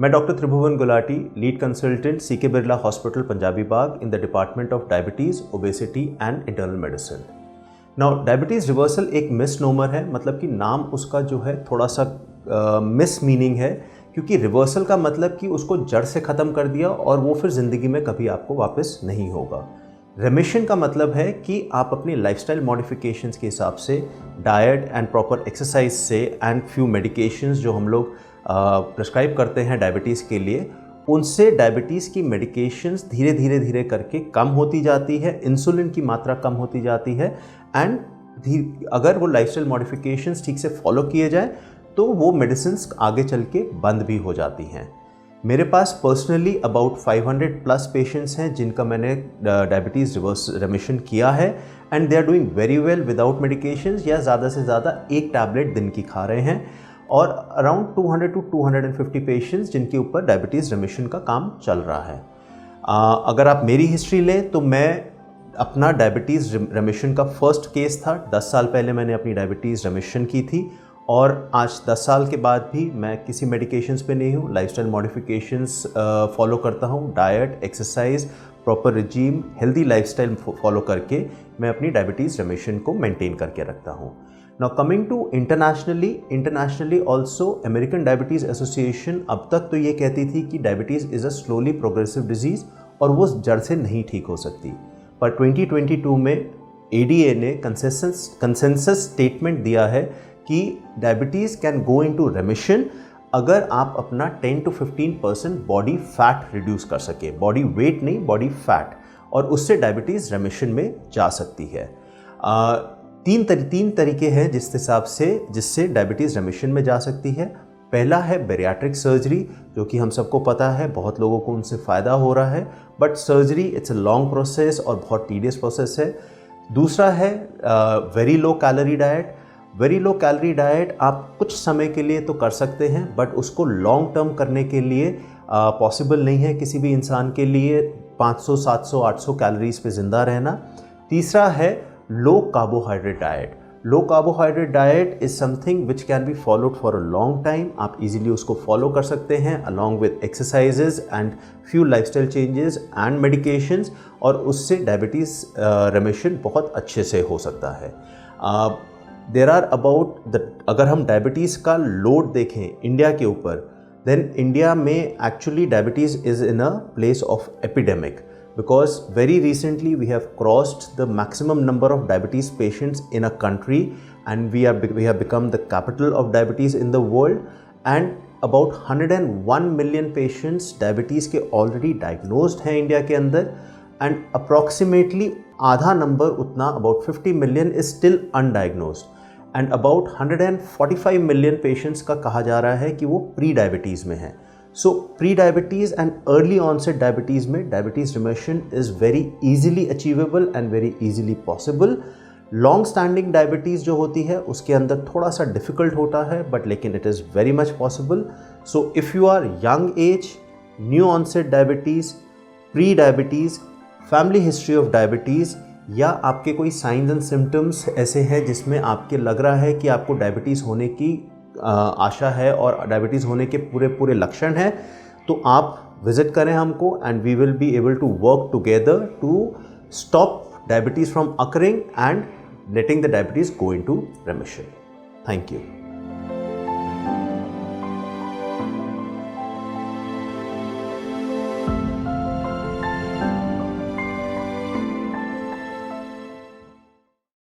मैं doctor Tribhuvan Gulati, lead consultant CK Birla hospital Punjabi Bagh in the department of diabetes, obesity and internal medicine. Now diabetes reversal एक misnomer है, मतलब कि नाम उसका जो है थोड़ा सा मिस मीनिंग है, क्योंकि रिवर्सल का मतलब कि उसको जड़ से ख़त्म कर दिया और वो फिर ज़िंदगी में कभी आपको वापस नहीं होगा। रेमिशन का मतलब है कि आप अपनी लाइफस्टाइल मॉडिफिकेशंस के हिसाब से, डाइट एंड प्रॉपर एक्सरसाइज से एंड फ्यू मेडिकेशंस जो हम लोग प्रिस्क्राइब करते हैं डायबिटीज़ के लिए, उनसे डायबिटीज़ की मेडिकेशंस धीरे धीरे करके कम होती जाती है, इंसुलिन की मात्रा कम होती जाती है एंड अगर वो लाइफस्टाइल मॉडिफिकेशंस ठीक से फॉलो किए जाए तो वो मेडिसिन्स आगे चल के बंद भी हो जाती हैं। मेरे पास पर्सनली अबाउट 500 प्लस पेशेंट्स हैं जिनका मैंने डायबिटीज़ रिवर्स रेमिशन किया है and they are doing very well without medications, या ज़्यादा से ज़्यादा एक टैबलेट दिन की खा रहे हैं, और अराउंड 200 to 250 पेशेंट्स जिनके ऊपर डायबिटीज़ रेमिशन का काम चल रहा है। अगर आप मेरी हिस्ट्री लें तो मैं अपना डायबिटीज़ रेमिशन का फर्स्ट केस था। 10 साल पहले मैंने अपनी डायबिटीज़ रेमिशन की थी और आज 10 साल के बाद भी मैं किसी मेडिकेशंस पे नहीं हूँ। लाइफस्टाइल मॉडिफिकेशंस फॉलो करता हूँ, diet, exercise, proper regime, healthy lifestyle follow करके मैं अपनी डायबिटीज़ रेमिशन को मेंटेन करके रखता हूँ। Now coming to internationally also American Diabetes Association अब तक तो ये कहती थी कि diabetes is a slowly progressive disease और वो जड़ से नहीं ठीक हो सकती, पर 2022 में ADA ने कंसेंसस स्टेटमेंट दिया है कि डायबिटीज़ कैन गो इनटू रेमिशन अगर आप अपना 10 to 15% बॉडी फैट रिड्यूस कर सके, बॉडी वेट नहीं, बॉडी फैट, और उससे डायबिटीज़ रेमिशन में जा सकती है। तीन तरीके हैं जिससे डायबिटीज़ रेमिशन में जा सकती है। पहला है बेरियाट्रिक सर्जरी, जो कि हम सबको पता है, बहुत लोगों को उनसे फ़ायदा हो रहा है, but surgery it's a long process और बहुत टीडियस प्रोसेस है। दूसरा है very low calorie diet. Very low calorie diet आप कुछ समय के लिए तो कर सकते हैं, बट उसको लॉन्ग टर्म करने के लिए पॉसिबल नहीं है किसी भी इंसान के लिए 500, 700, 800 कैलोरीज पे ज़िंदा रहना। तीसरा है लो carbohydrate diet. Low carbohydrate diet is something which can be followed for a long time. आप इजीली उसको फॉलो कर सकते हैं along with exercises and few lifestyle changes and medications, और उससे डायबिटीज़ रेमिशन बहुत अच्छे से हो सकता है। देर आर अगर हम डायबिटीज़ का लोड देखें इंडिया के ऊपर, देन इंडिया में actually diabetes is in a place of epidemic, because very recently we have crossed the maximum number of diabetes patients in a country and we have become the capital of diabetes in the world, and about 101 million patients diabetes के already diagnosed हैं India के अंदर, and approximately आधा number उतना about 50 million is still undiagnosed, and about 145 million patients का कहा जा रहा है कि वो प्री डायबिटीज़ में है। So prediabetes and early onset diabetes में diabetes remission is very easily achievable and very easily possible. Long standing diabetes जो होती है उसके अंदर थोड़ा सा डिफ़िकल्ट होता है, बट लेकिन it is very much possible. So if you are young age, new onset diabetes, pre diabetes, family history of diabetes, या आपके कोई साइंस एंड सिम्टम्स ऐसे हैं जिसमें आपके लग रहा है कि आपको डायबिटीज़ होने की आशा है और डायबिटीज़ होने के पूरे लक्षण हैं, तो आप विज़िट करें हमको and we will be able to work together to stop diabetes from occurring and letting the diabetes go into remission. Thank you.